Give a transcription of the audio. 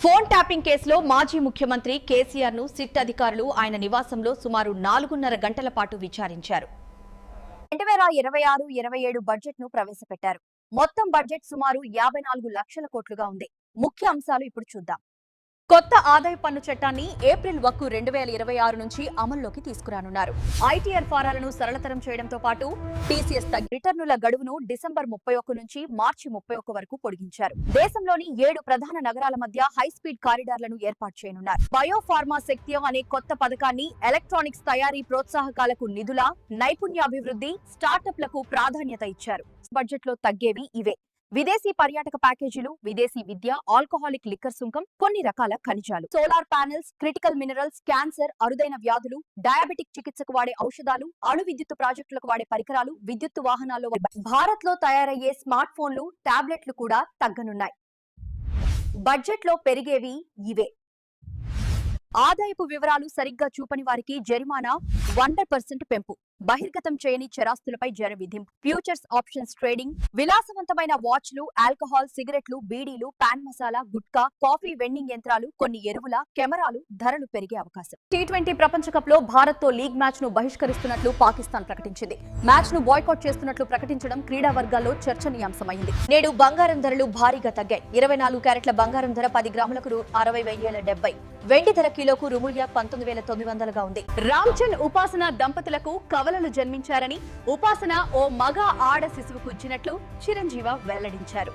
Phone tapping కేసులో మాజీ ముఖ్యమంత్రి కేసీఆర్ ను సిట్ అధికారులు ఆయన నివాసంలో సుమారు 4.5 గంటల పాటు విచారించారు. 2026-27 బడ్జెట్ ను ప్రవేశపెట్టారు. మొత్తం బడ్జెట్ సుమారు 54 లక్షల కోట్లుగా ఉంది. ముఖ్య అంశాలు ఇప్పుడు చూద్దాం. కొత్త ఆదాయ పన్ను చట్టాన్ని ఏప్రిల్ 1, 2026 నుంచి అమల్లోకి తీసుకురానున్నారు. ఐటీఆర్ ఫారాలను సరళతరం చేయడంతో పాటు టీసీఎస్ రిటర్నుల గడువును డిసెంబర్ 31 నుంచి మార్చి 31 వరకు పొడిగించారు. దేశంలోని 7 ప్రధాన నగరాల మధ్య హైస్పీడ్ కారిడార్లను ఏర్పాటు చేయనున్నారు. బయోఫార్మా శక్తి అనే కొత్త పథకాన్ని ఎలక్ట్రానిక్స్ తయారీ ప్రోత్సాహకాలకు నిధుల, నైపుణ్యాభివృద్ధి, స్టార్టప్లకు ప్రాధాన్యత ఇచ్చారు. బడ్జెట్ లో తగ్గేవి ఇవే: విదేశీ పర్యాటక ప్యాకేజీలు, విదేశీ విద్య, ఆల్కహాలిక్ లిక్కర్ సుంకం, కొన్ని రకాల ఖనిజాలు, solar panels, critical minerals, cancer, అరుదైన వ్యాధులు, డయాబెటిక్ చికిత్సకు వాడే ఔషధాలు, అణు విద్యుత్ ప్రాజెక్టులకు వాడే పరికరాలు, విద్యుత్ వాహనాల్లో భారత్ లో తయారయ్యే స్మార్ట్ ఫోన్లు, టాబ్లెట్లు కూడా తగ్గనున్నాయి. బడ్జెట్ లో పెరిగేవి ఇవే: ఆదాయపు వివరాలు సరిగ్గా చూపని వారికి జరిమానా 100% పెంపు, బహిర్గతం చేయని చరాస్తులపై జర విధింపు, ఫ్యూచర్స్ ఆప్షన్స్ ట్రేడింగ్, విలాసవంతమైన వాచ్లు, ఆల్కహాల్, సిగరెట్లు, బీడీలు, pan masala, gutka, coffee vending యంత్రాలు, కొన్ని ఎరువుల, కెమెరాలు ధరలు పెరిగే అవకాశం. T20 ప్రపంచ కప్ లో భారత్ తో లీగ్ మ్యాచ్ ను బహిష్కరిస్తున్నట్లు పాకిస్తాన్ ప్రకటించింది. మ్యాచ్ ను బాయ్కాట్ చేస్తున్నట్లు ప్రకటించడం క్రీడా వర్గాల్లో చర్చనీయాంశమైంది. నేడు బంగారం ధరలు భారీగా తగ్గాయి. 24 క్యారెట్ల బంగారం ధర 10 గ్రాములకు 60,70, వెండి ధర కిలోకు రూపాయలు 19,900గా ఉంది. రామ్చంద్ ఉపాసన దంపతులకు కవలలు జన్మించారని, ఉపాసన ఓ మగ ఆడ శిశువుకు ఇచ్చినట్లు చిరంజీవి వెల్లడించారు.